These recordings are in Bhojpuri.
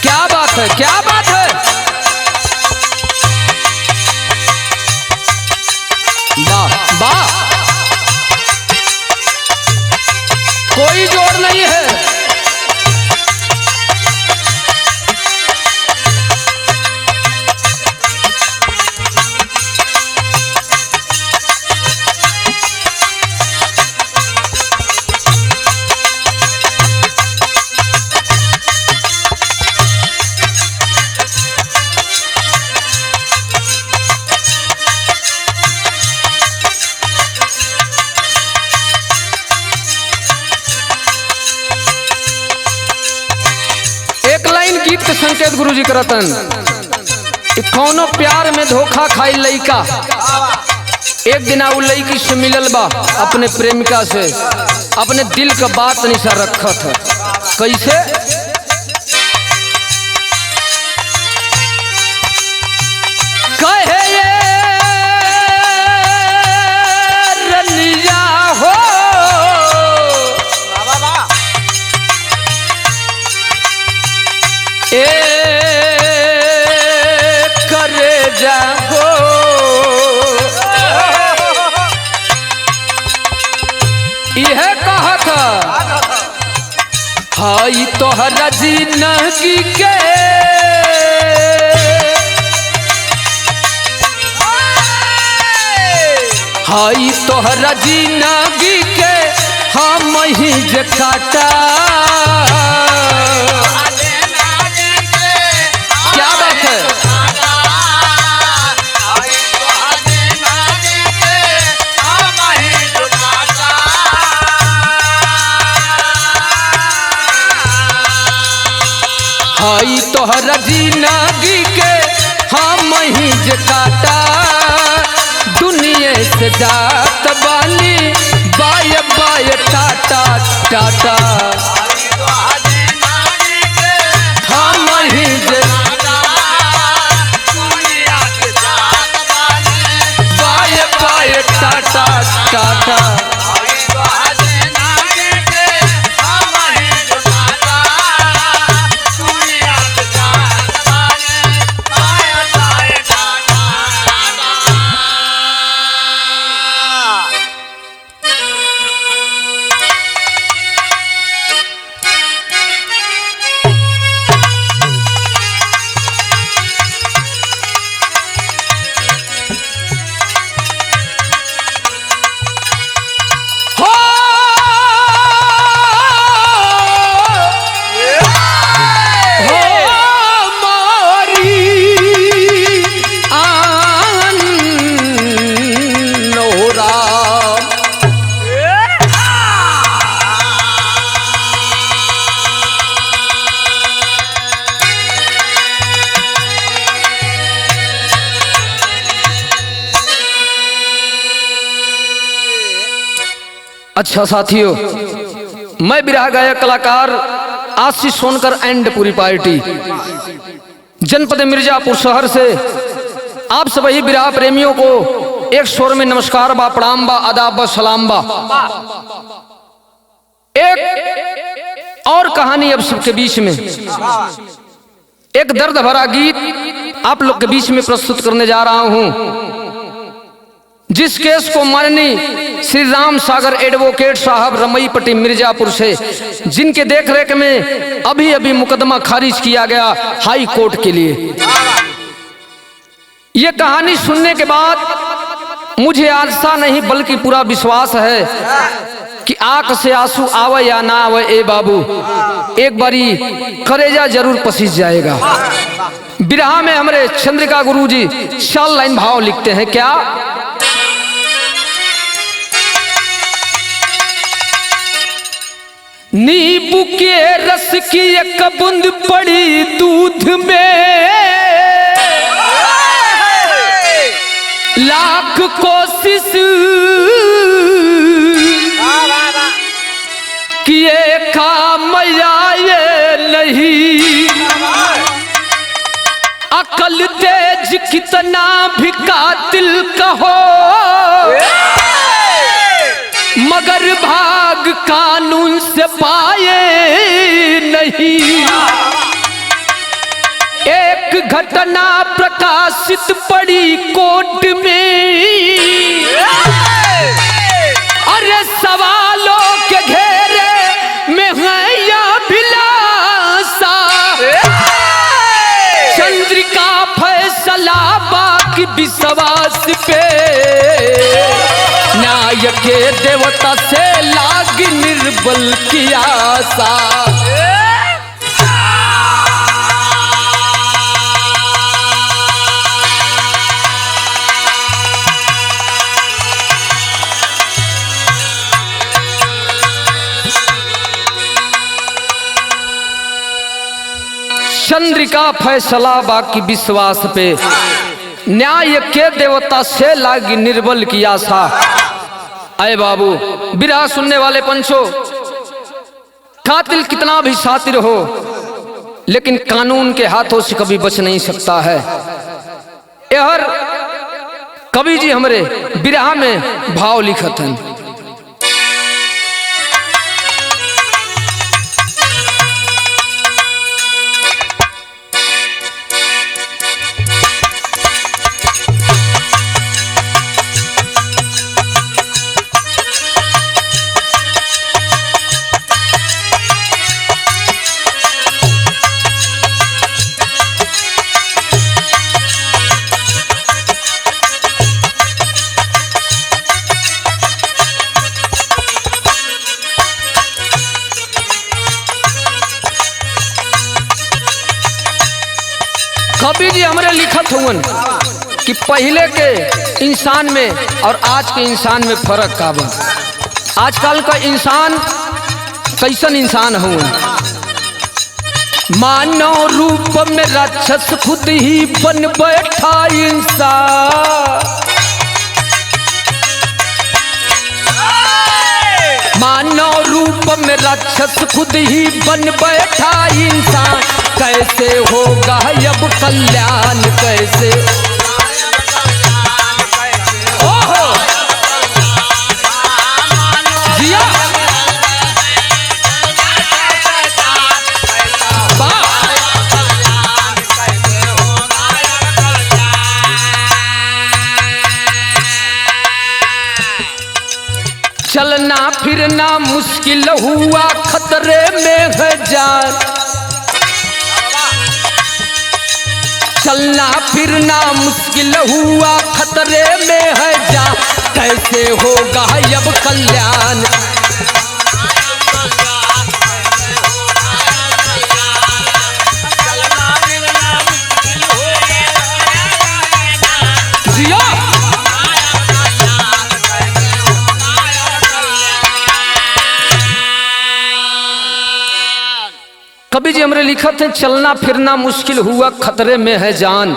क्या बात है, क्या बात है। वाह वाह, कोई जोड़ नहीं है। गीत के संकेत गुरुजी करतन, कौनो प्यार में धोखा खाई लइका एक दिन उ लइकी से मिलल बा अपने प्रेमिका से, अपने दिल का बात निशा रखत है। कैसे? कहे ये रनिया हो ए करे जाओ, यह कहत हाई तोहरा जिंदगी के हाई तोहरा जिंदगी के हम ही जे काटा। क्या बात है? हाई तोहरा जिंदगी के हम ही जे काटा, दुनिया से जात बानी बाय बाय टाटा टाटा। हम ही जे बाय बाय टाटा टाटा। अच्छा साथियों, मैं बिरहा गायक कलाकार आशीष सोनकर एंड पूरी पार्टी जनपद मिर्जापुर शहर से आप सभी बिरहा प्रेमियों को एक स्वर में नमस्कार बा, प्रणाम बा, आदाब बा, सलाम बा। एक और कहानी अब सबके बीच में, एक दर्द भरा गीत आप लोग के बीच में प्रस्तुत करने जा रहा हूं, जिस केस को माननीय श्री राम सागर एडवोकेट साहब रमईपट्टी मिर्जापुर से, जिनके देखरेख में अभी अभी मुकदमा खारिज किया गया हाई कोर्ट के लिए। यह कहानी सुनने के बाद मुझे आशा नहीं बल्कि पूरा विश्वास है कि आंख से आंसू आवे या ना आवे ए बाबू, एक बारी करेजा जरूर पसीज जाएगा। बिरहा में हमारे चंद्रिका गुरुजी 4 लाइन भाव लिखते हैं। क्या? नींबू के रस की एक बूंद पड़ी दूध में, लाख कोशिश किए काम आए नहीं, अकल तेज कितना भी कातिल कहो, मगर भाग कानून से पाए नहीं। घटना प्रकाशित पड़ी कोर्ट में, अरे सवालों के घेरे में है या भिलासा, चंद्रिका फैसला बाकी विश्वास पे, न्याय के देवता से लाग निर्बल की आशा। चंद्रिका फैसला बाकी विश्वास पे, न्याय के देवता से लागी निर्बल की आशा। अय बाबू, बिरहा सुनने वाले पंचों, कातिल कितना भी शातिर हो लेकिन कानून के हाथों से कभी बच नहीं सकता है। यहर कवि जी हमरे बिरहा में भाव लिखत हैं। कबीर जी हमरे लिखत हुवन कि पहले के इंसान में और आज के इंसान में फर्क का बा। आजकल का इंसान कैसन इंसान हुवन, मानव रूप में राक्षस खुद ही बन बैठा इंसान, मानव रूप में राक्षस खुद ही बन बैठा इंसान। कैसे होगा अब कल्याण, कैसे ओहो जिया चलना फिरना मुश्किल हुआ, खतरे में है जान, चलना फिरना मुश्किल हुआ, खतरे में है जान। कैसे होगा अब कल्याण, जिया कवि जी हमरे लिखत है, चलना फिरना मुश्किल हुआ, खतरे में है जान।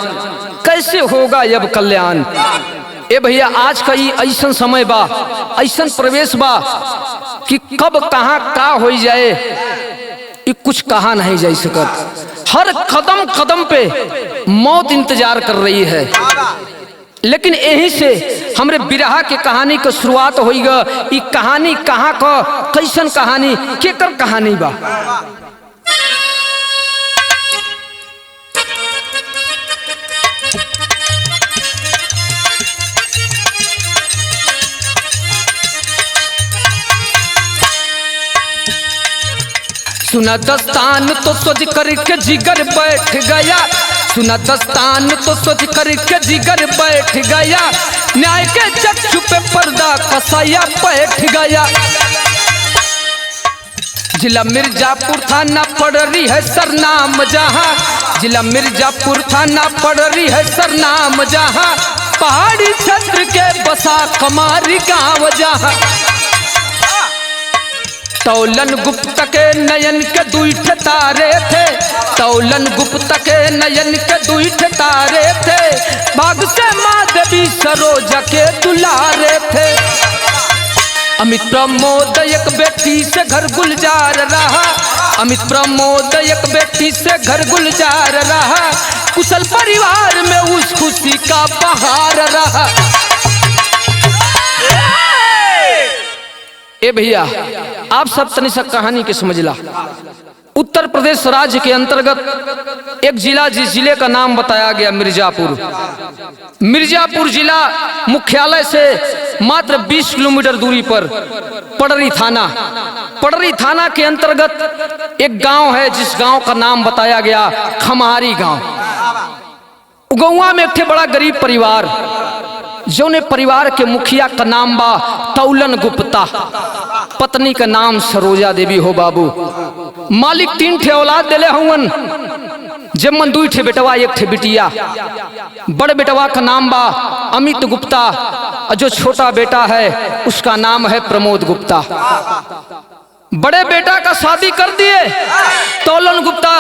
कैसे होगा अब कल्याण। ए भैया, आज का ये ऐसन समय बा, ऐसन प्रवेश बा कि कब कहाँ का हो जाए ये कुछ कहा नहीं जा सकत। हर कदम कदम पे मौत इंतजार कर रही है। लेकिन यही से हमरे बिरहा के कहानी का शुरुआत होइगा। ये कहानी कहाँ का, कैसन कहानी, केकर कहानी बा। सुना दस्तान तो सोच करके जिगर बैठ गया, सुना दस्तान तो सोच करके जिगर बैठ गया, न्याय के चक्षु पे पर्दा कसाया बैठ गया। जिला मिर्जापुर थाना पड़ रही है सरनाम जहाँ, जिला मिर्जापुर थाना पड़ रही है सरनाम जहाँ, पहाड़ी क्षेत्र के बसा कमारी गाँव जहाँ। तौलन गुप्त के नयन के दुईठ तारे थे, तौलन गुप्त के नयन के दुईठ तारे थे, भाग से माँ देवी सरोजा के दुलारे थे। अमित प्रमोद एक बेटी से घर गुलजार रहा, अमित प्रमोद एक बेटी से घर गुलजार रहा, कुशल परिवार में उस खुशी का बहार रहा। ए भैया, आप सब तनी सा कहानी के समझ ला। उत्तर प्रदेश राज्य के अंतर्गत एक जिला, जिस जिले का नाम बताया गया मिर्जापुर। मिर्जापुर जिला मुख्यालय से मात्र 20 किलोमीटर दूरी पर पडरी थाना, पडरी थाना के अंतर्गत एक गांव है जिस गांव का नाम बताया गया खमारी गांव। गौवा में एक थे बड़ा गरीब परिवार, जौने परिवार के मुखिया का नाम बा तौलन गुप्ता, पत्नी का नाम सरोजा देवी हो बाबू। मालिक 3 ठे औलाद दिले हुवन, जमन 2 ठे बेटवा 1 ठे बिटिया। बड़े बेटवा का नाम बा अमित गुप्ता और जो छोटा बेटा है उसका नाम है प्रमोद गुप्ता। बड़े बेटा का शादी कर दिए। तौलन गुप्ता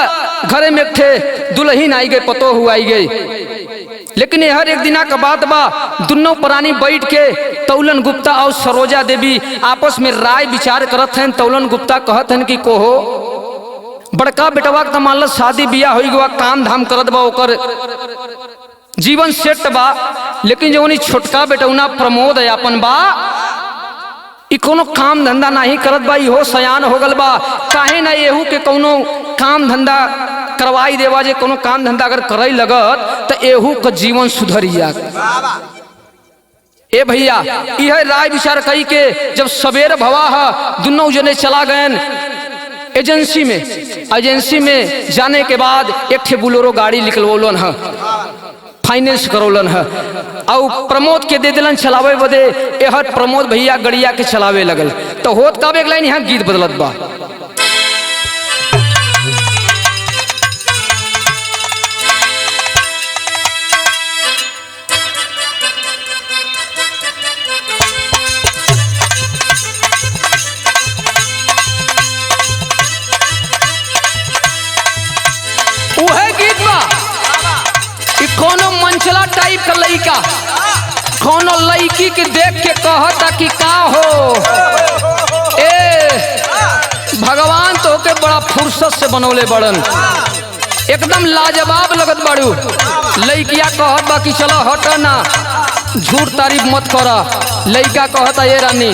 घरे में एक थे दुल्हन आई गई, पतो हुआ आई गई, लेकिन हर एक दिना का बात बा, दोनों प्राणी बैठ के तौलन गुप्ता और सरोजा देवी आपस में राय विचार करत हैं। तौलन गुप्ता कहत हैं कि कोहो बड़का बेटवा का मान लो शादी बियाह हो गया, काम धाम करत बा, ओकर जीवन सेट बा, लेकिन जो छोटका बेटौना प्रमोद है अपन बा, इ कोनो काम धंधा नहीं करत बा, इहो सयान हो गल बा, काहे ना एहू के कोनो काम धंधा करवाई देवा। जे कोनो काम धंधा अगर करई लगत तो एहू का जीवन सुधरिया। ए भैया यह राय विचार कई के जब सवेर भवा है, दोनों जने चला गए एजेंसी में। एजेंसी में जाने के बाद एक ठे बुलेरो गाड़ी निकलवलन है, फाइनेंस करौलन है, और प्रमोद के दे दिलन चलावे बदे। एहर प्रमोद भैया गड़िया के चलावे लगल तो होत का एक लाइन यहाँ गीत बदलत बा। कोनो मंचला टाइप का लड़का कोनो लड़की के देख के कहता कि का हो ए भगवान तो के बड़ा फुर्सत से बनौले बड़न, एकदम लाजवाब लगत बाड़ू। लड़किया कहत बा कि चलो हट ना, झूठ तारीफ मत करा। लड़का कहता ये रानी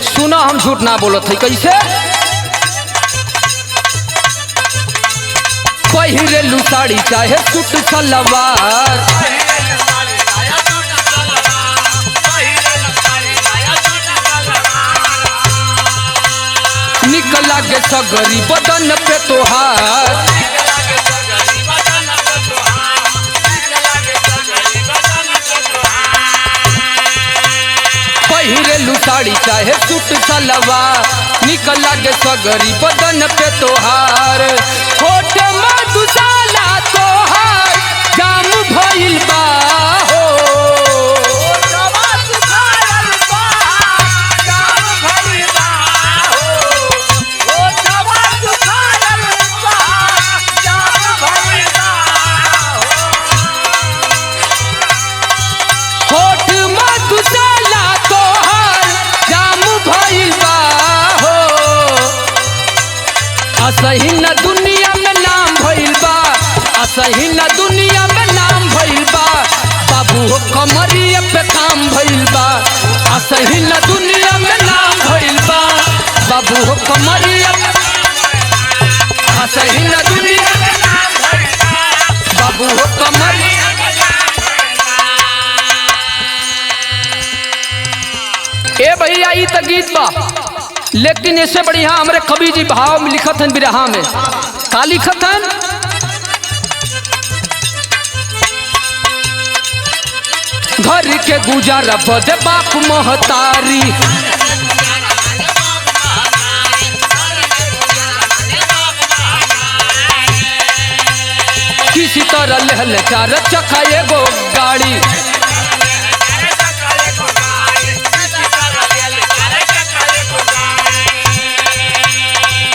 सुना हम झूठ ना बोलत है। कैसे पहिरेलू साड़ी चाहे सूट सलवार, निकल लागे सगरी बदन पे तोहार, पहिरेलू साड़ी चाहे सूट सलवार, निकल लागे सगरी बदन पे तोहार। होठ मधुशाला तोहार जाम भइल बा हो, होठ मधुशाला तोहार जाम भइल बा हो। असही न दुनिया में नाम भइल बा, असही न दुनिया में नाम भइल बा, बाबू हो कमरिया पे काम भइल बा। असही न दुनिया में नाम भइल बा, बाबू हो कमरिया, असही न दुनिया में नाम भइल बा, बाबू हो कमरिया। ए भैया ई त गीत बा, लेकिन इससे बढ़िया हमारे कवि जी भाव में लिखत हैं, बिरहा में का लिखत हैं। घर के गुजारा बदे बाप महतारी, किसी तरह ले 4 चक्का एगो गाड़ी,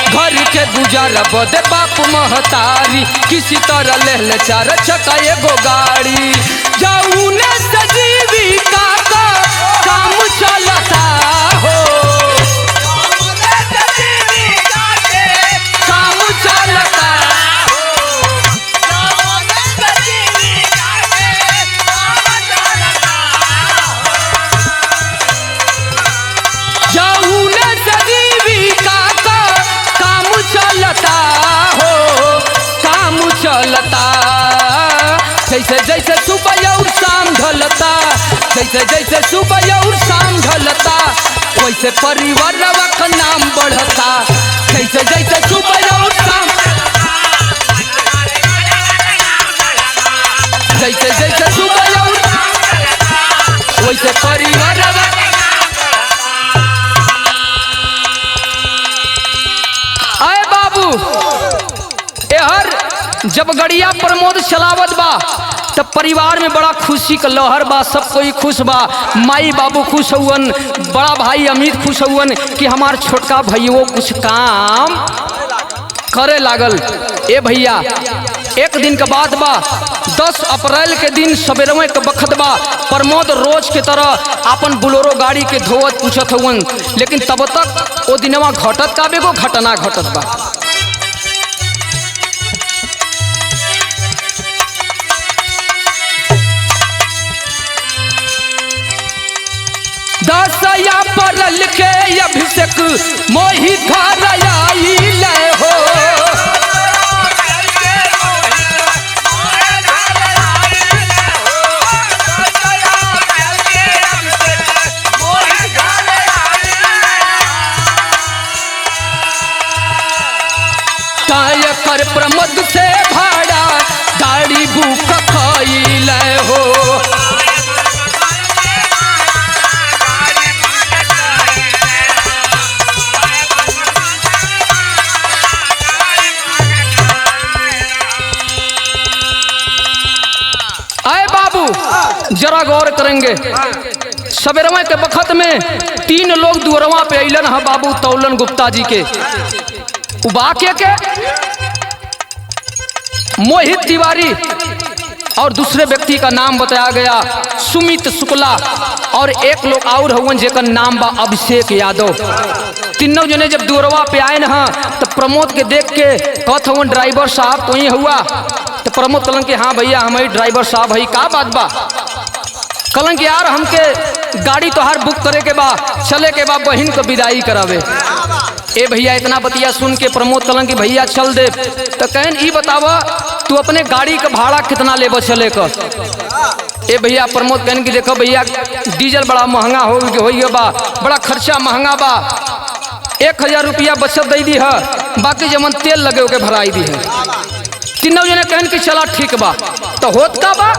घर के गुजारा बदे बाप महतारी, किसी तरह ले 4 चक्का एगो गाड़ी। जाऊने सजीविका का काम चलता हो, काम चलता हो, जाऊने सजीविका का काम चलता हो। ढलता, जैसे जैसे सुबह और शाम ढलता, जैसे जैसे सुबह और शाम ढलता, वैसे परिवारवा का नाम बढ़ता, जैसे जैसे सुबह और शाम, जैसे जैसे सुबह और वैसे परिवारवा। आए बाबू एहर जब गड़िया प्रमोद चलावत बा तब परिवार में बड़ा खुशी का लहर बा, सब कोई खुश बा, माई बाबू खुश हुवन, बड़ा भाई अमित खुश हुवन कि हमार छोटका भैया कुछ काम करे लागल। ए भैया एक दिन का बात बा, 10 अप्रैल के दिन सवेरे के बखत बा, प्रमोद रोज के तरह अपन बुलोरो गाड़ी के धोवत पूछत हुवन, लेकिन तब तक ओ दिनवा घटत का बेगो घटना घटत बा। दसया परल के अभिषेक मोहि घर आइल हो, कर प्रमोद से भाड़ा गाड़ी बुक खइल हो। आए बाबू जरा गौर करेंगे, सवेरवा के बखत में 3 लोग दुअरवा पे अइलन है बाबू तौलन गुप्ता जी के, उबा के मोहित तिवारी और दूसरे व्यक्ति का नाम बताया गया सुमित शुक्ला, और एक लोग और हुवन जेकर नाम बा अभिषेक यादव। तीनों जने जब दुअरवा पे आए ना तो प्रमोद के देख के कहत हुवन ड्राइवर साहब तो ही हुआ, तो प्रमोद कहलन कि हाँ भैया हम ही ड्राइवर साहब है, का बात बा? कहलन कि यार हमके गाड़ी तोहार बुक करे के बा, चले के बा बहन को विदाई करावे। ए भैया इतना बतिया सुन के प्रमोद कहलन कि भैया चल दे, तो कहन ई बतावा तू अपने गाड़ी का भाड़ा कितना लेबो चले का? ए भैया प्रमोद कहन कि देखो भैया डीजल बड़ा महंगा हो बा, बड़ा खर्चा महंगा बा, 1000 रुपया बचत दे दी है, बाकी जमन तेल लगे के भराई दी है। तीनों जने कहन कि चला ठीक बा, तो होत का बा?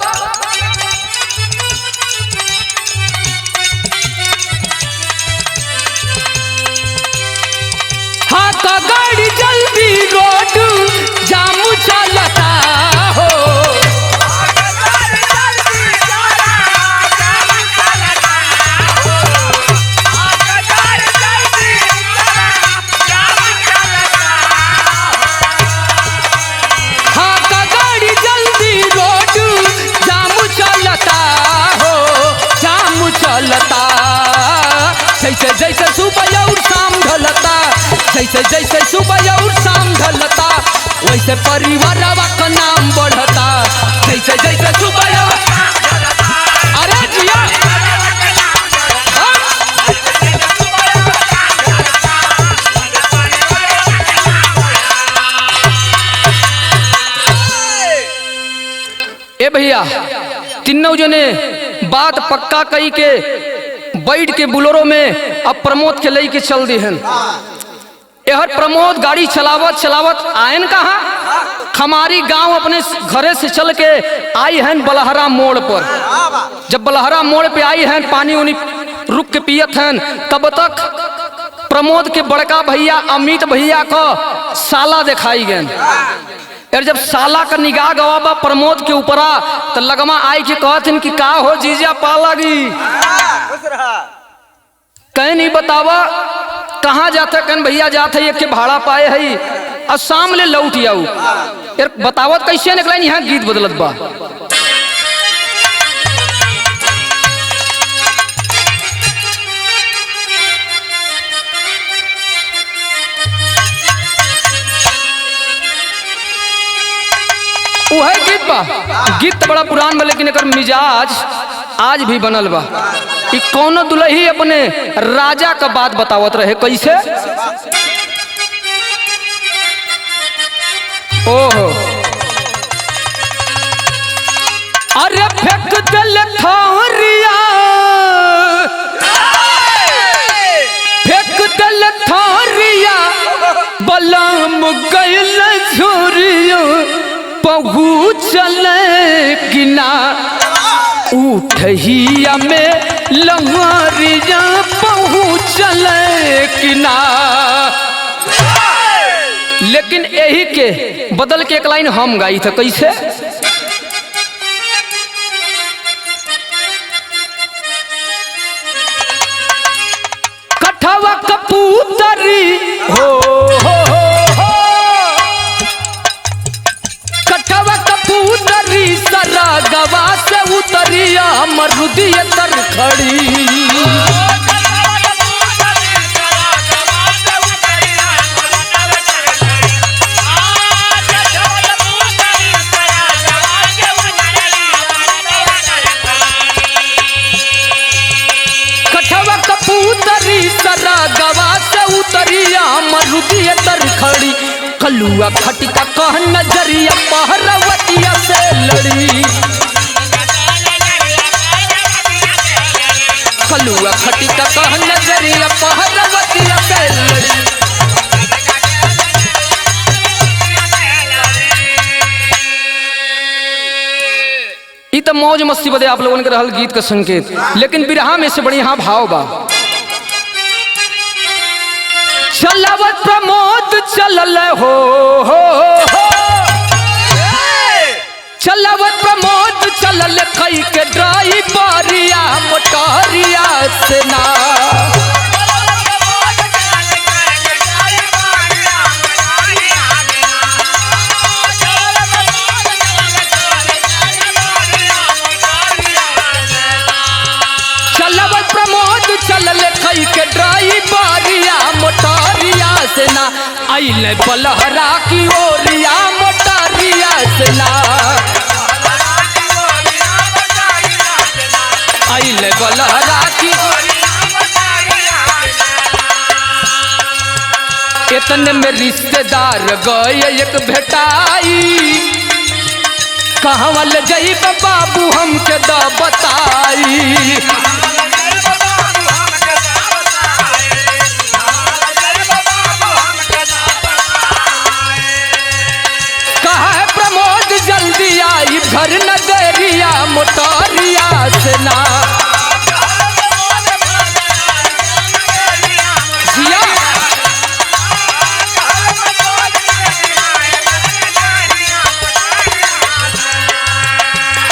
हाँ का गाड़ी जल्दी रोड जाम चलता हो, हाँ का गाड़ी जल्दी रोड जाम चलता हो, जाम चलता, जैसे जैसे सुबह और शाम ढलता, जैसे जैसे सुबह और शाम ढलता, वैसे परिवारवा का नाम बढ़ता, जैसे जैसे सुबह और अरे जिया ए भैया तीनों जने बात पक्का कही के बैठ के बुलोरो में अब प्रमोद के लई के चल दी हैं। यह प्रमोद गाड़ी चलावत चलावत आयन कहा खमारी गांव अपने घरे से चल के आई हैं बलहरा मोड़ पर। जब बलहरा मोड़ पे आई हैं पानी उनी रुक के पियत हैं, तब तक प्रमोद के बड़का भैया अमित भैया को साला दिखाई गए। यार जब साला का निगाह गवाबा प्रमोद के ऊपरा तो लगमा आई के कहथिन कि का हो जीजा पा लगी, कहीं नहीं बतावा कहाँ जाता, कन भैया जाते एक के भाड़ा पाए है और शाम ले लौट आऊ। यार बतावत कैसे निकला, यहाँ गीत बदलत बा। वह गीत बा, गीत तो बड़ा पुरान बा लेकिन एकर मिजाज आज भी बनल बा। कि कौनो दुल्ही अपने राजा का बात बतावत रहे कैसे, ओहो अरे फेंक दल थारिया, फेंक दल थारिया, बलम गयल झोरियो पहुँचल किना, उठहिया में लहरिया पहुँचल किना। लेकिन यही के बदल के एक लाइन हम गाई था, कैसे? कठवा कपूतरी हो, कठवा कपूतरी सरा गवा से उतरिया मरुदिय तर खड़ी। सरा गवा से उतरिया मरुदिय तर खड़ी, कलुआ खटिका कह नजरिया पहरवतिया से लड़ी। कलुआ खटिका कह नजरिया पहरवतिया से लड़ी। ई तो मौज मस्ती बदे आप लोगों के रहल गीत का संकेत, लेकिन बिरहा में से बढ़िया भाव बा। चलवत प्रमोद चलल हो, चलवत प्रमोद चलल कई के ड्राइवरिया मोटरिया से ना। चलवत प्रमोद चलल कई के ड्राइवरिया मोटरिया से ना, आइले बलहरा की ओरिया मोटरिया से ना, आइले बलहरा की। इतने में रिश्तेदार गए एक भेटाई, कहाँ ले जाई बाबू हमके द बताई। जल्दी आई घर नगरिया मोटरिया से ना।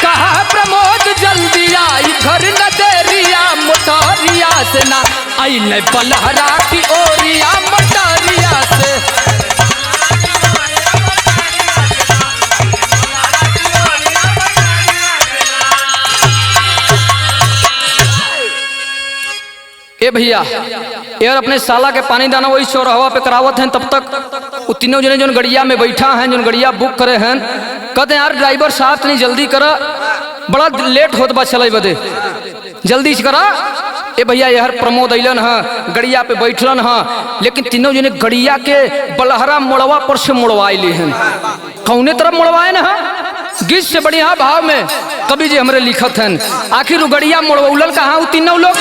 कहा प्रमोद जल्दी आई घर नगरिया मोटरिया से ना, आई बलहरा की ओरिया मोटरिया से। ए भैया यार अपने साला के पानी दाना वही चौराहा पे करावत हैं, तब तक वो तीनों जने जो गड़िया में बैठा हैं, जो गड़िया बुक करे हैं, कहते हैं यार ड्राइवर साहब नहीं जल्दी करा, बड़ा लेट होत बा चले बदे, जल्दी से करा। ए भैया यार प्रमोद अलन है, गड़िया पे बैठलन है, लेकिन तीनों जने गड़िया के बलहरा मोड़वा पर से मोड़वाई ली हैं। कौने तरफ मोड़वाए ना गीत से बढ़िया भाव में कवि जी हमरे लिखत हैं, आखिर वो गड़िया मोड़वौलन कहाँ वो तीनों लोग।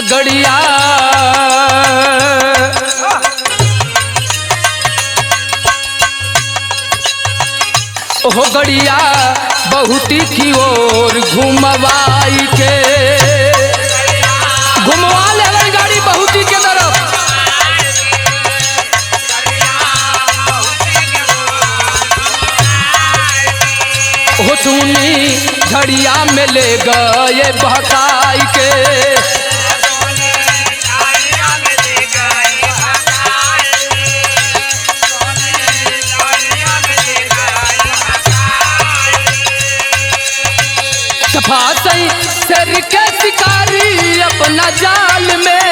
गड़िया ओह गड़िया बहुती की ओर घुमवाई के, घुमवा ले गाड़ी बहुती के तरफ। हो सुनी झड़िया में ले गए बहकाई के, सर के शिकारी अपना जाल में,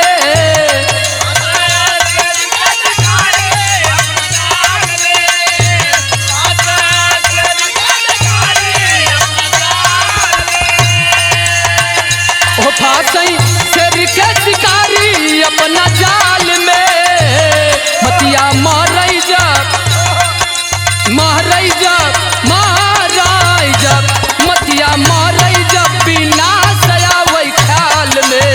ओ फंसई शेर के शिकारी अपना जाल में, मतिया मारई जब मतिया मारई जब बिना सया वही ख्याल में।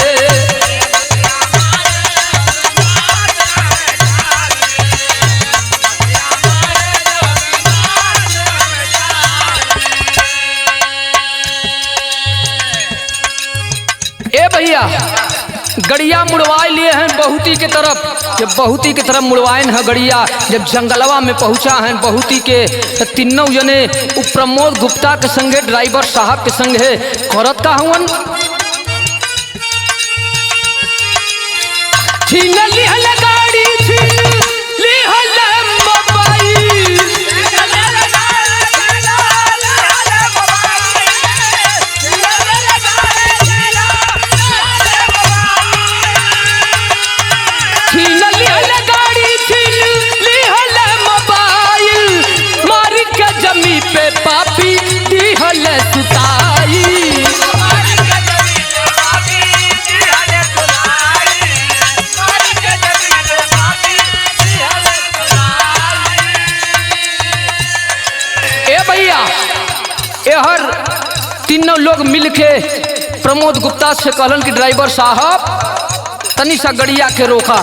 ए भैया गड़िया मुड़वाए लिए हैं बहुती के तरफ। जब बहुती के तरफ मुड़वाइन है गड़िया, जब जंगलवा में पहुंचा है बहुती के तीनों जने प्रमोद गुप्ता के संगे ड्राइवर साहब के संगे करत का हुवन छीन लिहल गाड़ी छीन लिहल मोबाइल, छीन लिहल गाड़ी छीन लिहल मोबाइल, मार के जमी पे पापी दिहल सुताई। हर तीनों लोग मिलके प्रमोद गुप्ता से कहलन कि ड्राइवर साहब तनी सा गड़िया के रोका,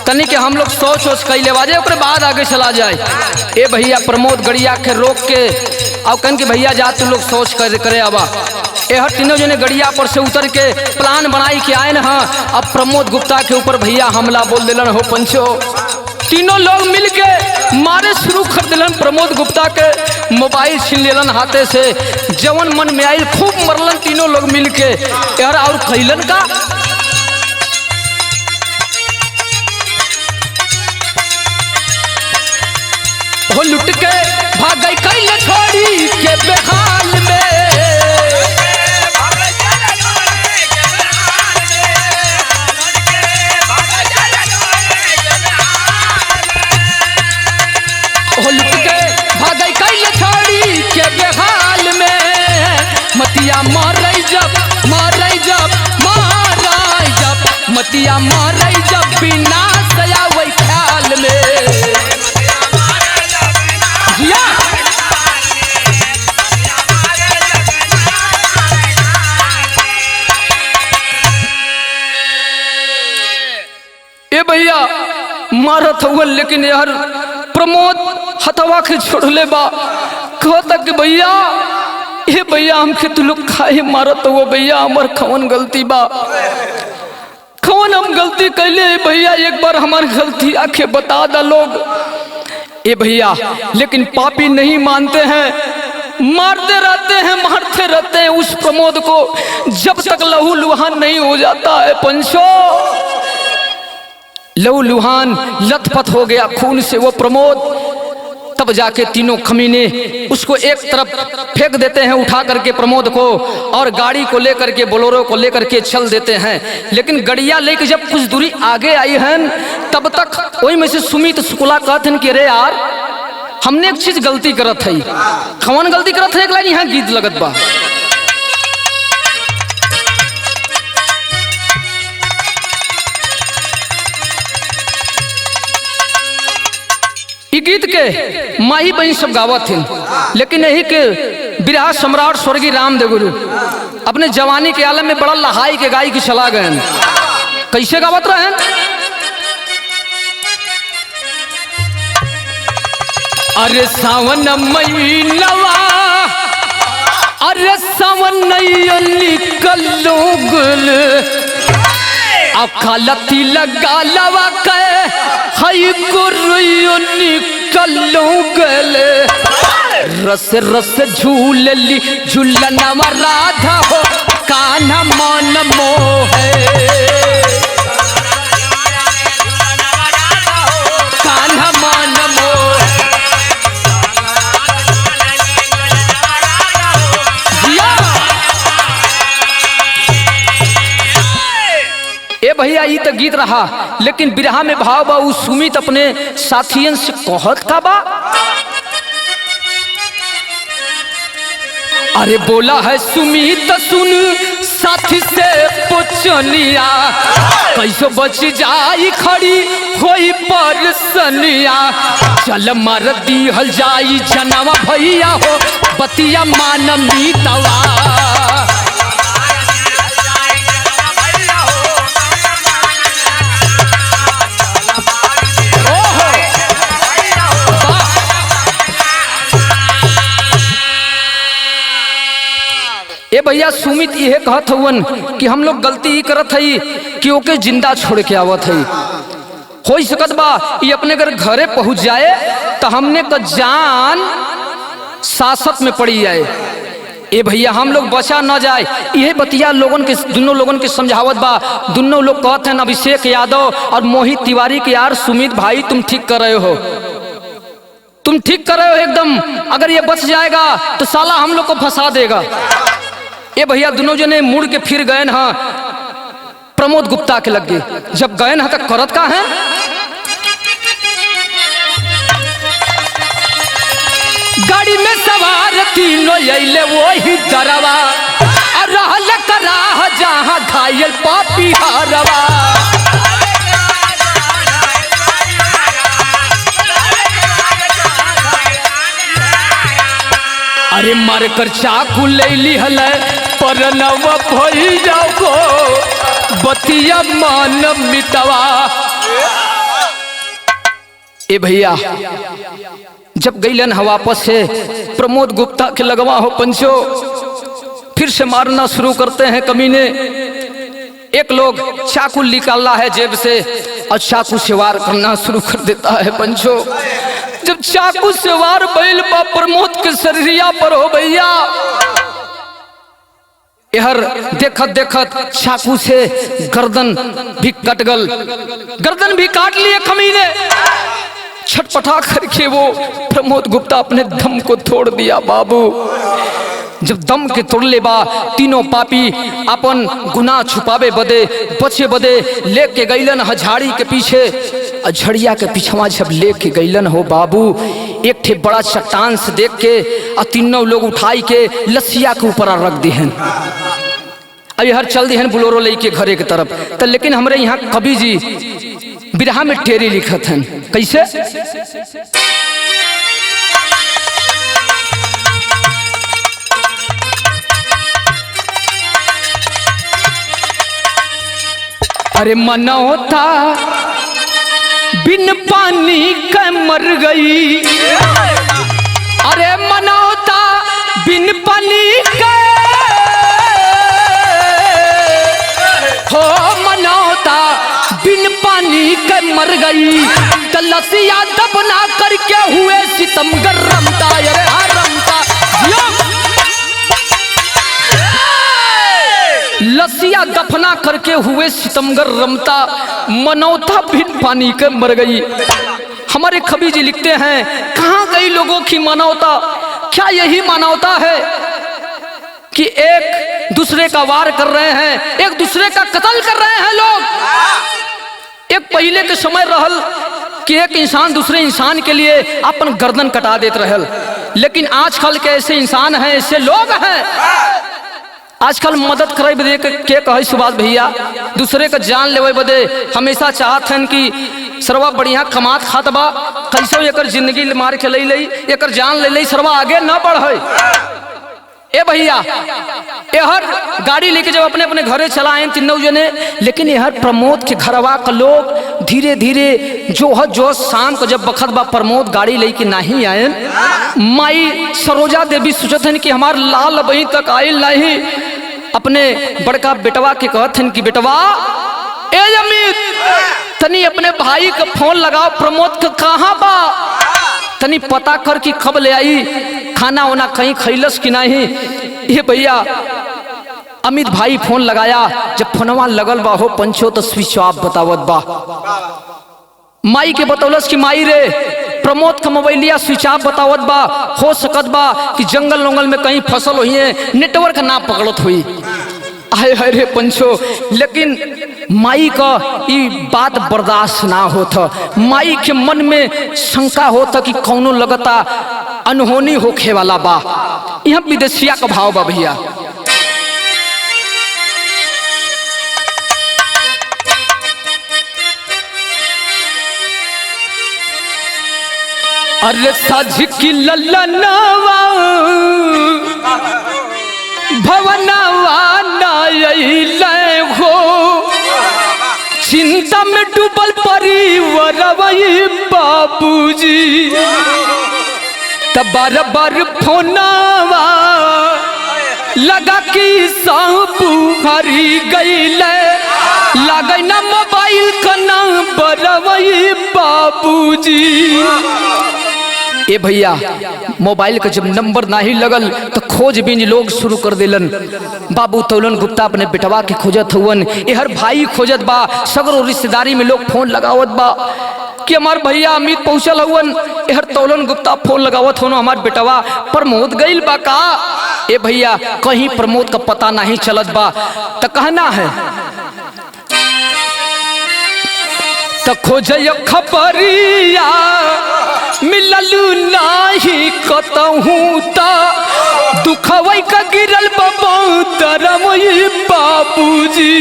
तनी के हम लोग सोच कैले बाजे ओकरे बाद आगे चला जाए। ए भैया प्रमोद गड़िया के रोक के अब कहन कि भैया जा तू लोग सोच करे आवा। हर तीनों जने गड़िया पर से उतर के प्लान बनाई के आए न। अब प्रमोद गुप्ता के ऊपर भैया हमला बोल दिलन हो पंचो। तीनों लोग मिलके मारे शुरू कर दिलन प्रमोद गुप्ता के, मोबाइल छीन लेलन हाथे से, जवन मन में आयल खूब मरलन तीनों लोग मिलके। यार और कैलन का हो लुट के भाग गई कैले छोड़ी के बेहाल में, मतिया मारई जब बिना सया वही ख्याल में। ए भैया मारत हुआ लेकिन यार प्रमोद हथवा के छोड़ले बा, कहता कि भैया ये भैया हमके तू लोग खाए मारत हो भैया, हमार कौन गलती बा, कौन हम गलती कैले भैया, एक बार हमारी गलती आके बता दा लोग। ए भैया लेकिन पापी नहीं मानते हैं, मारते रहते हैं उस प्रमोद को जब तक लहू लुहान नहीं हो जाता है पंचो। लहू लुहान लथपथ हो गया खून से वो प्रमोद, तब जाके तीनों खमीने उसको एक तरफ फेंक देते हैं उठा करके प्रमोद को, और गाड़ी को लेकर के बोलेरो को लेकर के चल देते हैं। लेकिन गड़िया लेके जब कुछ दूरी आगे आई हैं तब तक वही में से सुमित शुक्ला कहते हैं कि अरे यार हमने एक चीज गलती करत है। कौन गलती करत है? एक लाइन यहाँ गीत लगत बा, गीत के माही बहन सब गावत थे, लेकिन यही के बिरहा सम्राट स्वर्गीय रामदेव गुरु अपने जवानी के आलम में बड़ा लहाई के गाय की चला गए। कैसे गावत रहे? अरे सावन महीनवा, अरे सावन निकल गुल अखलती लगा लवा के हई गुरुयो निकलो गले, रस रस झूलली झूलनवा राधा हो कान्हा मन मोहे, कान्हा मन मोहे। ए भैया ये तो गीत रहा, लेकिन बिरहा में भाव बा सुमित अपने साथियन से कहत का बा, अरे बोला है सुमित सुन साथी से पुछनिया कैसे बच जाई खड़ी होई परसनिया चल मर दिहल जाई जनवा भैया हो बतिया मान मीतवा ए भैया सुमित यह कहत हवन कि हम लोग गलती ही करत हई कि ओके जिंदा छोड़ के आवत हई हो सकत बा ये अपने घर घरे पहुंच जाए तो हमने का जान सासत में पड़ी जाए। ए भैया हम लोग बचा न जाए यह बतिया लोगन के दोनों लोगन के समझावत बा। दोनों लोग कहते हैं अभिषेक यादव और मोहित तिवारी के यार सुमित भाई तुम ठीक कर रहे हो, तुम ठीक कर रहे हो एकदम। अगर ये बच जाएगा तो साला हम लोग को फंसा देगा। ये भैया दोनों जने मुड़ के फिर गए ना प्रमोद गुप्ता के लग गए। जब गए ना तक करत का है गाड़ी में सवार तीनों अइले वही दरवा और रहल कराह जहां घायल पापी हारवा। अरे मार कर चाकू ले ली हल परनव भैया को बतिया मान मिटवा। ए भैया जब गईलन वापस से प्रमोद गुप्ता के लगवा हो पंचो फिर से मारना शुरू करते हैं कमीने। एक लोग चाकू निकाला है जेब से और चाकू से वार करना शुरू कर देता है पंचो। जब चाकू से वार बैल बा प्रमोद के शरीरिया पर हो भैया यहर देखत देखत चाकू से गर्दन भी कट गल, गर्दन भी काट लिए कमीने। छटपटा करके वो प्रमोद गुप्ता अपने दम को तोड़ दिया बाबू। जब दम के तोड़ले बा तीनों पापी अपन गुनाह छुपावे बदे बचे बदे लेके गईलन झाड़ी के पीछे। झड़िया के पीछवा जब लेके गईलन हो बाबू एक ठे बड़ा चट्टान से देख के और तीनों लोग उठाई के लसिया के ऊपर रख दिहन। अब हर चल दिहन बुलोरो लेके घरे के तरफ। तो लेकिन हमारे यहाँ कवि जी बिरहा में टेरी लिखत हैं कैसे अरे मनौता बिन पानी के मर गई। अरे मनौता बिन पानी के हो मनौता बिन पानी के मर गई। लसिया दबना करके हुए सितमगर रमता। अरे हाँ रमता लसिया दफना करके हुए सितमगर रमता मनौता बिन पानी के मर गई। हमारे कवि जी लिखते हैं कहाँ गई लोगों की मानवता। क्या यही मानवता है कि एक दूसरे का वार कर रहे हैं, एक दूसरे का कत्ल कर रहे हैं लोग। एक पहले के समय रहल कि एक इंसान दूसरे इंसान के लिए अपन गर्दन कटा देते रहल, लेकिन आजकल के ऐसे इंसान हैं, ऐसे लोग हैं आजकल मदद करे बदे के कहे सुभाष भैया दूसरे का जान लेवे बदे हमेशा चाहत हैं कि सरवा बढ़िया कमात खात बा कैसे एकर जिंदगी मार के ले लई एकर जान ले लई सरवा आगे न बढ़े। ए भैया यहर गाड़ी लेके जब अपने अपने घरे चलाए तीनों जने, लेकिन यहर प्रमोद के घरवा का लोग धीरे धीरे जो शाम को जब बखत बा प्रमोद गाड़ी लेके नहीं आए। माई सरोजा देवी सोचत हैं कि हमार लाल बही तक आयल नहीं। अपने बड़का बेटवा के कहत हैं कि बेटवा ए अमित तनी अपने भाई का फोन लगाओ प्रमोद का कहाँ बा तनी पता कर कि कब ले आई, खाना वाना कहीं खैलस कि नहीं। ये भैया अमित भाई फोन लगाया, जब फोनवा लगल बा हो पंचो तो स्विच ऑफ बतावत बा। माई के बतौलस कि माई रे प्रमोद का मोबाइलिया स्विच ऑफ बतावत बा, हो सकत बा कि जंगल वंगल में कहीं फसल हुई है, नेटवर्क ना पकड़त हुई। आए हाय रे पंचो, लेकिन माई का ये बात बर्दाश्त ना होता। माई के मन में शंका होता कि कौनो लगता अनहोनी होखे वाला बा। यहाँ विदेशिया का भाव बा भैया। अरे साझ की ललनवा भवनवा नायले हो, चिंता में डूबल परिवारवई बाबूजी। तब बार बार फोनवा लगा कि सब भरी गईले, लगे ना मोबाइल का नंबर वही बाबूजी। ए भैया मोबाइल का जब नंबर ना ही लगल तो खोजबीन लोग शुरू कर दिलन। बाबू तौलन गुप्ता अपने बेटवा के खोजत हुवन, हर भाई खोजत बा, सगरो रिश्तेदारी में लोग फोन लगावत बा कि हमार भैया अमित पहुंचल हुवन। हर तौलन गुप्ता फोन लगावत हो, हमार बेटवा प्रमोद गईल बा का। ए भैया कहीं प्रमोद का पता नहीं चलत बा। तो कहना है तो खोजय खबरिया मिललू नाही कतहूँ ता, दुखवई का गिरल बबूतरमई बाबूजी।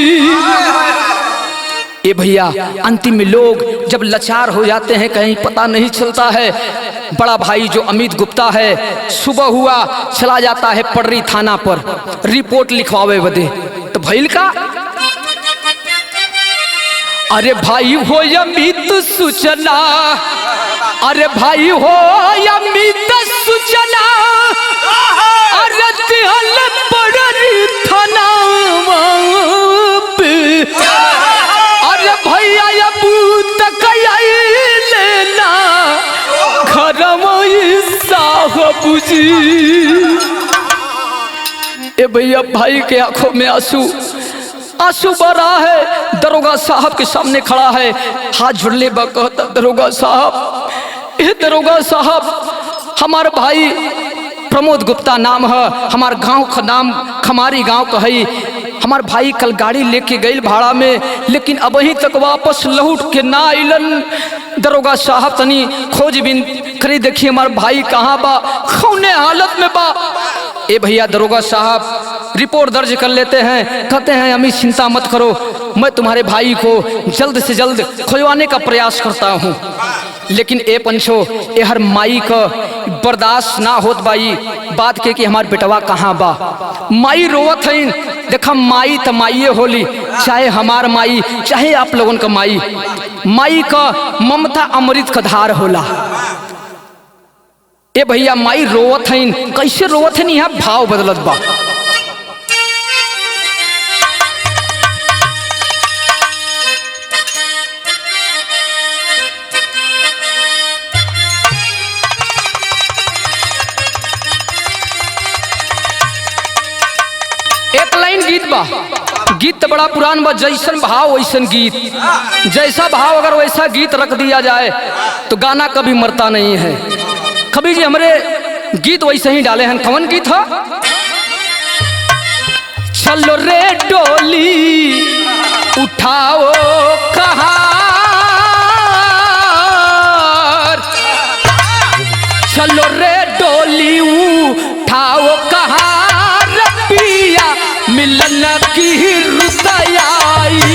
ए भैया अंतिम में लोग जब लाचार हो जाते हैं, कहीं पता नहीं चलता है। बड़ा भाई जो अमित गुप्ता है सुबह हुआ चला जाता है पडरी थाना पर रिपोर्ट लिखवावे बदे। तो भइल का, अरे भाई हो अमित सूचना, अरे भाई हो अमित सूचना, अरे दिहल पडरी थाना पे, अरे भैया अबू तक लेना घर साहबूजी। ए भैया भाई के आंखों में आंसू बरा है। दरोगा साहब के सामने खड़ा है, हाथ जोड़ले बा, कहता दरोगा साहब, ए दरोगा साहब, हमार भाई प्रमोद गुप्ता नाम है, हमार गांव का नाम खमारी गांव का है। हमार भाई कल गाड़ी लेके गई भाड़ा में, लेकिन अबही तक वापस लौट के ना आइलन। दरोगा साहब तनी खोजबीन करी, देखिए हमार भाई कहाँ बा, कौने हालत में बा। ए भैया दरोगा साहब रिपोर्ट दर्ज कर लेते हैं, कहते हैं अमित चिंता मत करो, मैं तुम्हारे भाई को जल्द से जल्द खोजवाने का प्रयास करता हूँ। लेकिन ए पंचो ए हर माई का बर्दाश्त ना होत बाई बात के कि हमार बेटवा कहाँ बा। माई रोवत है, देखा माई तो माइये होली, चाहे हमार माई चाहे आप लोगन का माई, माई का ममता अमृत का धार होला। ए भैया माई रोवत है, कैसे रोवत है, यहाँ भाव बदलत बा। एक लाइन गीत बा, गीत तो बड़ा पुरान बा, जैसन भाव वैसन गीत, जैसा भाव अगर वैसा गीत रख दिया जाए तो गाना कभी मरता नहीं है। कभी जी हमरे गीत वैसे ही डाले हैं। कौन गीत है? चलो रे डोली उठाओ कहार, चलो रे डोली उठाओ कहार, पिया मिलन की रुतयाई।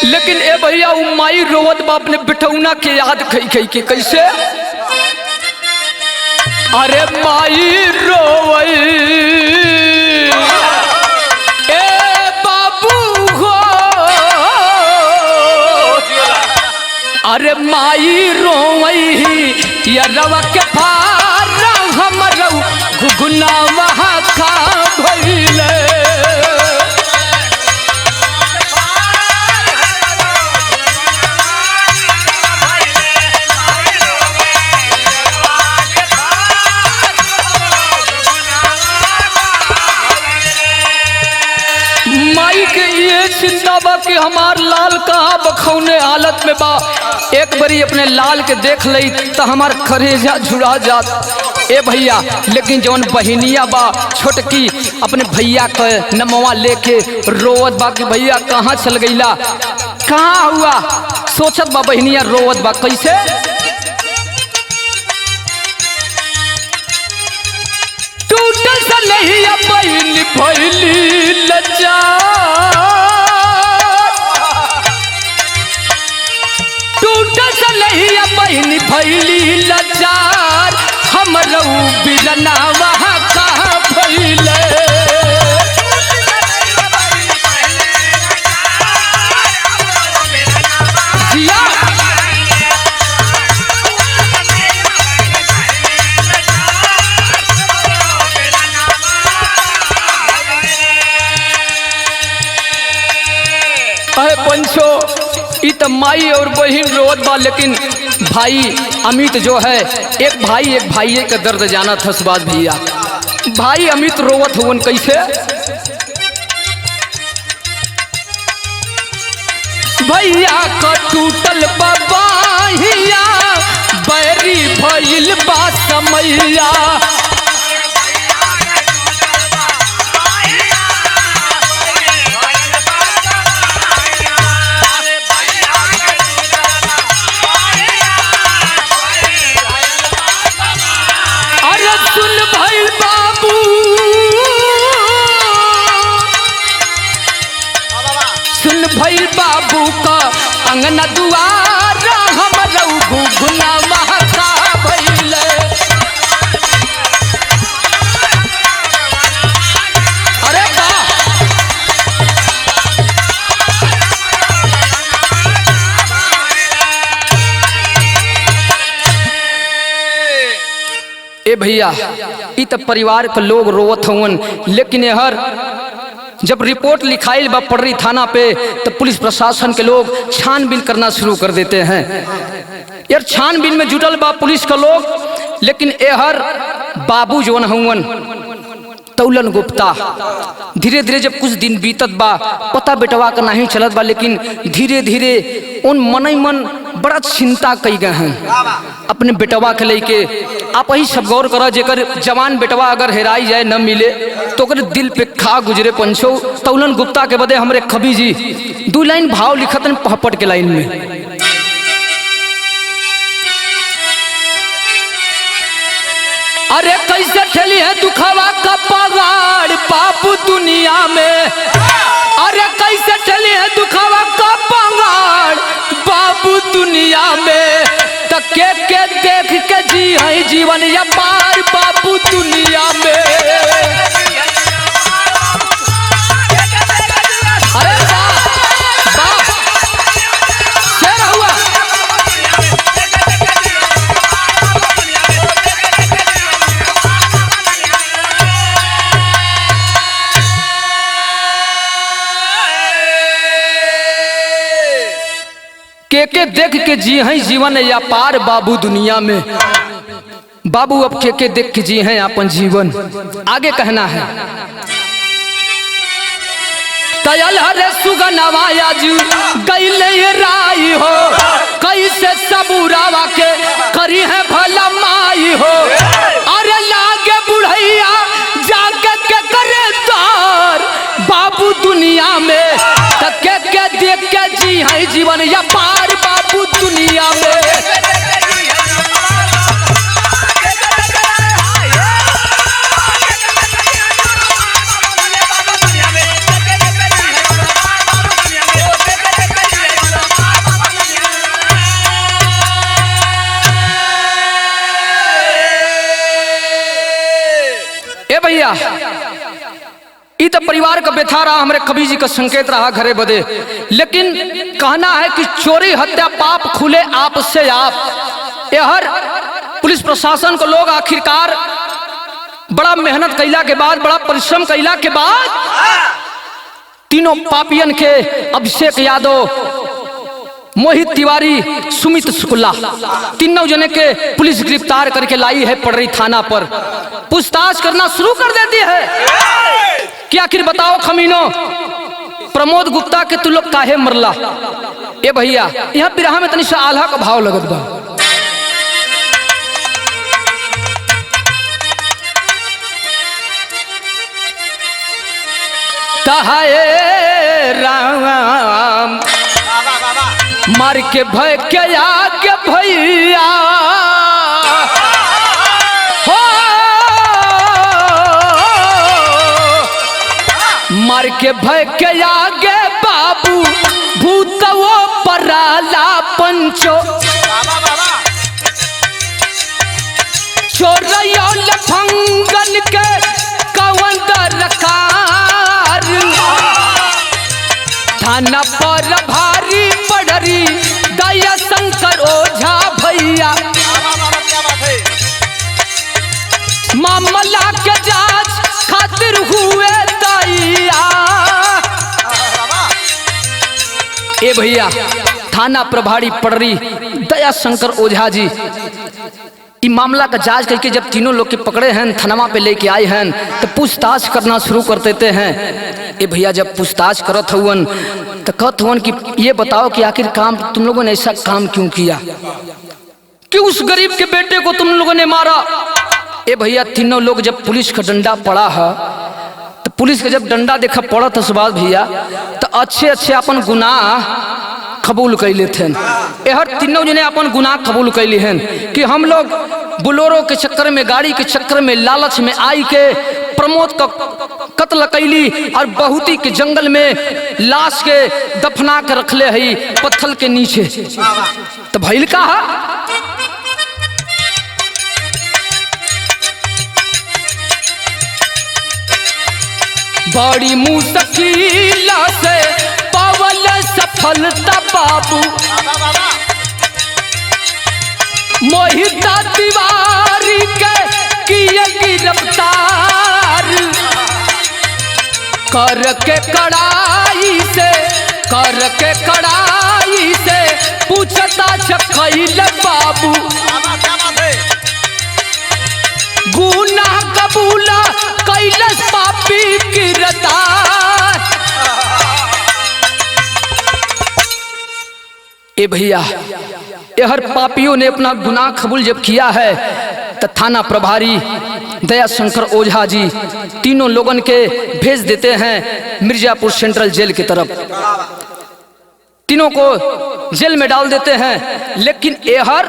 लेकिन ए भैया माई रोवत बा अपने बिठौना के याद कई कई के, कैसे? अरे माई रोवई ए बाबू हो, अरे माई रोवई या रवा के पार हमरो गुगुना वहाँ का भइले। चिंता बा कि हमार लाल कहाँ बखौने हालत में बा। एक बारी अपने लाल के देख लई तो हमार करेजा जुड़ा जात। ए भैया लेकिन जौन बहिनिया बा छोटकी अपने भैया के नमवा लेके रोवत बा कि भैया कहाँ चल गईला, कहाँ हुआ, सोचत बा बहिनिया रोवत बा कैसे। टूटल सनहिया बहिन भइली लाचार, टूटल सनहिया बहिन भइली लाचार, हमरो बिरना वहाँ कहाँ भइले। पंचो ई त माई और बहन रोवत बा, लेकिन भाई अमित जो है एक भाई का दर्द जाना था सुभाष भैया। भाई अमित रोवत हुवन कैसे। भैया का टूटल बाहिया बैरी भइल बा समैया, भइल बाबू का अंगना दुआर, हमरो घुघुना महका भइले। अरे वाह, ए भैया ई त परिवार के लोग रोवत हवन, लेकिन हर जब रिपोर्ट लिखाइल बा पडरी थाना पे तो पुलिस प्रशासन के लोग छानबीन करना शुरू कर देते हैं। यार छानबीन में जुटल बा पुलिस का लोग, लेकिन एहर बाबू जोन हवन तौलन गुप्ता धीरे धीरे जब कुछ दिन बीतत बा पता बेटवा का नहीं चलत बा, लेकिन धीरे धीरे उन मन ही मन बड़ा चिंता कई गए हैं अपने बेटवा के लेके। आप ही सब गौर करो, जेकर जवान बेटवा अगर हेराई जाए न मिले तो अगर दिल पे खा गुजरे पंचो। तौलन गुप्ता के बदे हमरे खबी जी 2 लाइन भाव लिखत पहपट के लाइन में। अरे कैसे ठेली है दुखवा का पगाड़ बाबू दुनिया में, अरे कैसे ठेली है दुखवा का पगाड़ बाबू दुनिया में, तो के देख के जी है जीवन या पार बाबू दुनिया में। अरे वाह वाह, शेर हुआ। के देख के जी हैं जीवन या पार बाबू दुनिया में, बाबू अब के देख के जी हैं अपन जीवन। आगे कहना है तयल हरे सुगनवाया जी गईले राई हो, कैसे सबूरावा के करी है भला माई हो। अरे लागे बुढ़ैया जाके के करे तार बाबू दुनिया में, के देख के जी है जीवन या पार बाबू दुनिया में। ए भैया ई तो परिवार का व्यथा रहा, हमारे कबीर जी का संकेत रहा घरे बदे, लेकिन कहना है कि चोरी हत्या पाप खुले आप से आप। यहर पुलिस प्रशासन को लोग आखिरकार बड़ा मेहनत कैला के बाद, बड़ा परिश्रम कैला के बाद तीनों पापियन के अभिषेक यादव, मोहित तिवारी, सुमित शुक्ला, तीनों जने के पुलिस गिरफ्तार करके लाई है पडरी थाना पर। पूछताछ करना शुरू कर देती है कि आखिर बताओ खमीनो प्रमोद गुप्ता के तू लोग काहे मरला। ए भैया यहाँ बिरहा में तनी सा आल्हा का भाव लगत बा। तहाए राम मार के भय के आगे भैया हो मार के भय के आगे बाबू भूतवो पराला पंचो चोरयो लफंगन के कवन दरकार थाना पर भारी पड़री दया शंकर ओझा भैया मामला के जांच खातिर हुए दैया। ए भैया थाना प्रभारी पड़री दया शंकर ओझा जी ई मामला का जांच करके जब तीनों लोग के पकड़े हैं थाना पे लेके आए हैं तो पूछताछ करना शुरू कर देते हैं। ए भैया जब पूछताछ करत हुवन तो कहत हुवन कि ये बताओ कि आखिर काम तुम लोगों ने ऐसा काम क्यों किया कि उस गरीब के बेटे को तुम लोगों ने मारा। ए भैया तीनों लोग जब पुलिस का डंडा पड़ा है तो पुलिस का जब डंडा देखा पड़ा था सुभाष भैया तो अच्छे अच्छे अपन गुनाह कबूल कैले थे। हर तीनों जने अपन गुनाह कबूल कैले हैं कि हम लोग बुलोरो के चक्कर में गाड़ी के चक्कर में लालच में आई के प्रमोद का कत्ल कैली और बहुती के जंगल में लाश के दफना के रखले है पत्थर के नीचे। तो भइल का बड़ी मुश्किल से पावल सफलता बाबू मोहिता तिवारी के किए गिरफ्तार करके कड़ाई से पूछता छकैल बाबू गुनाह कबूला कैलस पापी किरदार। ए भैया हर पापियों ने अपना गुनाह कबूल जब किया है तो थाना प्रभारी दया शंकर ओझा जी तीनों लोगन के भेज देते हैं मिर्जापुर सेंट्रल जेल की तरफ। तीनों को जेल में डाल देते हैं लेकिन हर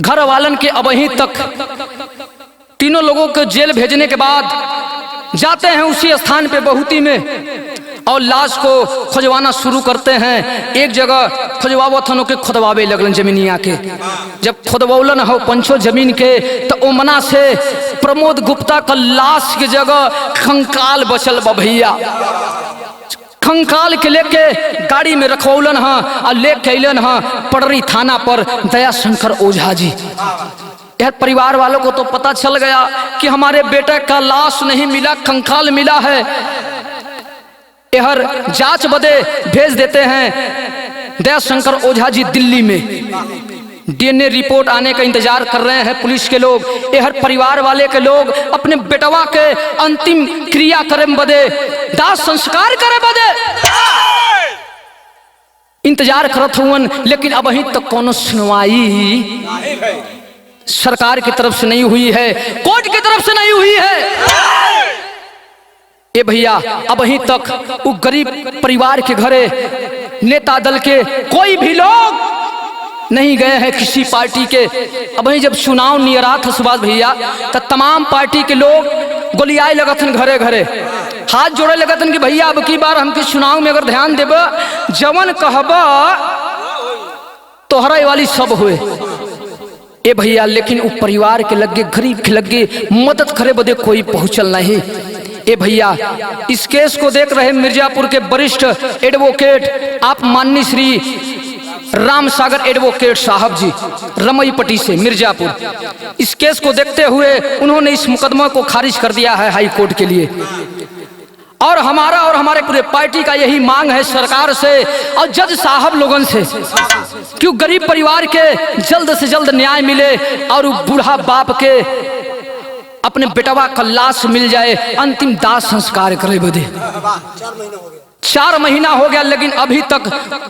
घर वालन के अबही तक तीनों लोगों को जेल भेजने के बाद जाते हैं उसी स्थान पे बहुती में और लाश को खोजवाना शुरू करते हैं। एक जगह खोजवावत हन के खुदवावे लगलन जमीनिया के। जब खुदवौलन हो पंचो जमीन के तो ओमना से प्रमोद गुप्ता का लाश की जगह कंकाल बचल भैया। कंकाल के लेके गाड़ी में रखवौलन हा और लेके अलन हा पड़री थाना पर दया शंकर ओझा जी। यह परिवार वालों को तो पता चल गया कि हमारे बेटे का लाश नहीं मिला, कंकाल मिला है। यहर जांच बदे भेज देते हैं दया शंकर ओझा जी दिल्ली में। डीएनए रिपोर्ट आने का इंतजार कर रहे हैं पुलिस के लोग। यहर परिवार वाले के लोग अपने बेटवा के अंतिम क्रिया करे बदे, दाह संस्कार करे बदे इंतजार करत हुवन, लेकिन अब अभी तक कोनो सुनवाई सरकार की तरफ से नहीं हुई है, कोर्ट की तरफ से नहीं हुई है। ए भैया अब अभी तक वो गरीब परिवार के घरे नेता दल के कोई भी लोग नहीं गए हैं किसी पार्टी के। अब वही जब चुनाव नियरा था सुभाष भैया तो तमाम पार्टी के लोग गोलियाए लगतन, घरे घरे हाथ जोड़े लगतन कि भैया अब की बार हमके चुनाव में अगर ध्यान देब जवन कहब तोहरा वाली सब हुए। ए भैया लेकिन वो परिवार के लगे, गरीब के लगे मदद करे बदे कोई पहुंचल नहीं। ए भैया इस केस को देख रहे मिर्जापुर के वरिष्ठ एडवोकेट आप माननीय श्री राम सागर एडवोकेट साहब जी रमईपट्टी से मिर्जापुर, इस केस को देखते हुए उन्होंने इस मुकदमा को खारिज कर दिया है हाई कोर्ट के लिए। और हमारा और हमारे पूरे पार्टी का यही मांग है सरकार से और जज साहब लोगों से, क्यों गरीब परिवार के जल्द से जल्द न्याय मिले और बूढ़ा बाप के अपने बेटवा का लाश मिल जाए, अंतिम दाह संस्कार करे बदे। 4 महीना हो गया लेकिन अभी तक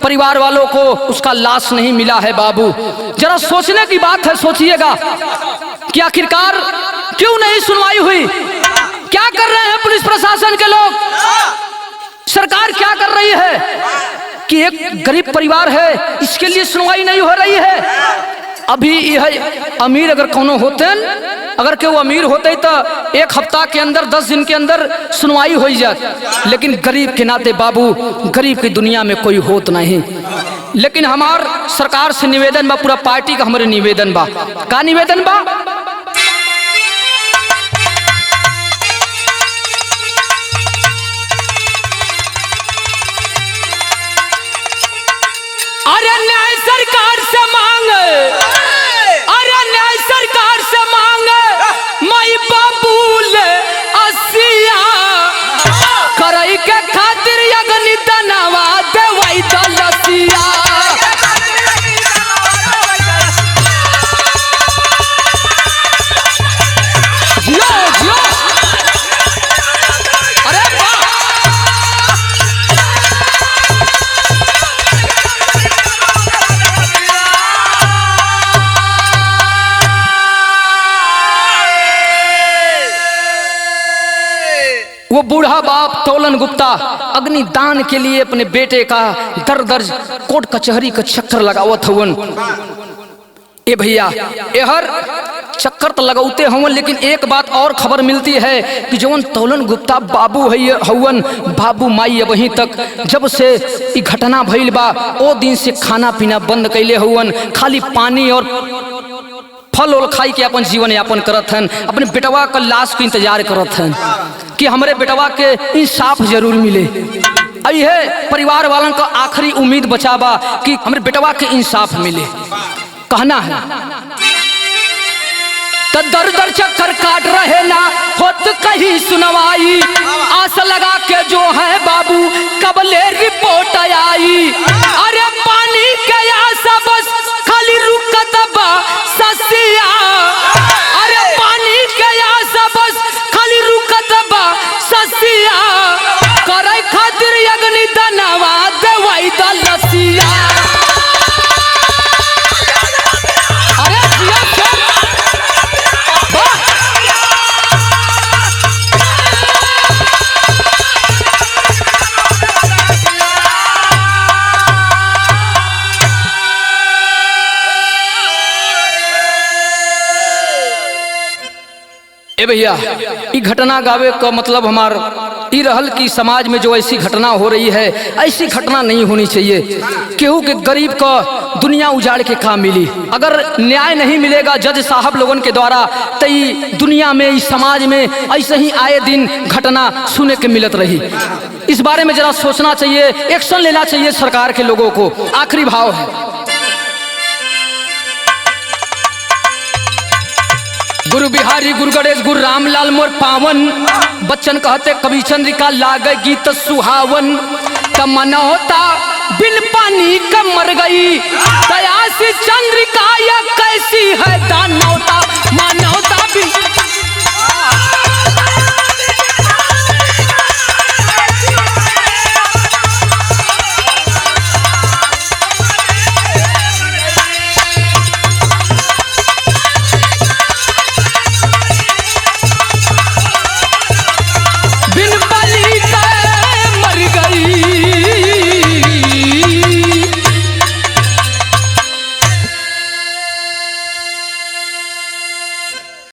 परिवार वालों को उसका लाश नहीं मिला है। बाबू जरा सोचने की बात है, सोचिएगा कि आखिरकार क्यों नहीं सुनवाई हुई, क्या कर रहे हैं पुलिस प्रशासन के लोग। सरकार क्या कर रही है कि एक गरीब परिवार है, इसके लिए सुनवाई नहीं हो रही है। अभी यह अमीर अगर कोनो होते, अगर के वो अमीर होते तो एक हफ्ता के अंदर 10 दिन के अंदर सुनवाई हो जाती, लेकिन गरीब के नाते बाबू, गरीब की दुनिया में कोई होत नहीं। लेकिन हमार सरकार से निवेदन बा, पूरा पार्टी का हमारे निवेदन बा। का निवेदन बा? अरे न्याय सरकार से मांग, अरे न्याय सरकार से मांग, माई बाबूल असिया करई के खातिर अग्नि दनवा देवाई दलसिया। अरे वो बूढ़ा बाप तोलन गुप्ता अग्नि दान के लिए अपने बेटे का दर दर कोर्ट कचहरी का चक्कर लगावत हवन। ए भैया, एहर चक्कर तो लगाते हवन, लेकिन एक बात और खबर मिलती है कि जवन तोलन गुप्ता बाबू हवन, बाबू माई वहीं तक जब से ई घटना भइल बा ओ दिन से खाना पीना बंद कैले हवन, खाली पानी और फल और खाई के अपन जीवन यापन करत हन, अपने बेटवा का लाश के इंतजार करत हन कि हमारे बेटवा के इंसाफ जरूर मिले। अब यह परिवार वालों का आखिरी उम्मीद बचाबा कि हमारे बेटवा के इंसाफ मिले। कहना है तो दर दर चक्कर काट रहे ना होत कहीं सुनवाई, आस लगा के जो है बाबू कबले रिपोर्ट आई। अरे पानी के आशा बस खाली रुकत बा ससिया, अरे पानी के आशा बस खाली रुकत बा ससिया, करे खातिर अग्नि दनवा देवाई दलसिया। ए भैया, ई घटना गावे का मतलब हमार ई रहल कि समाज में जो ऐसी घटना हो रही है, ऐसी घटना नहीं होनी चाहिए। केहू के गरीब का दुनिया उजाड़ के काम मिली, अगर न्याय नहीं मिलेगा जज साहब लोगन के द्वारा तो ई दुनिया में, इस समाज में ऐसे ही आए दिन घटना सुने के मिलत रही। इस बारे में जरा सोचना चाहिए, एक्शन लेना चाहिए सरकार के लोगों को। आखिरी भाव है, गुरु बिहारी गुरु गणेश गुरु रामलाल मोर पावन, बच्चन कहते कवि चंद्रिका लागे गीत सुहावन, तमनौता बिन पानी का मर गई, दया से चंद्रिका या कैसी है दानौता, मानवता बिन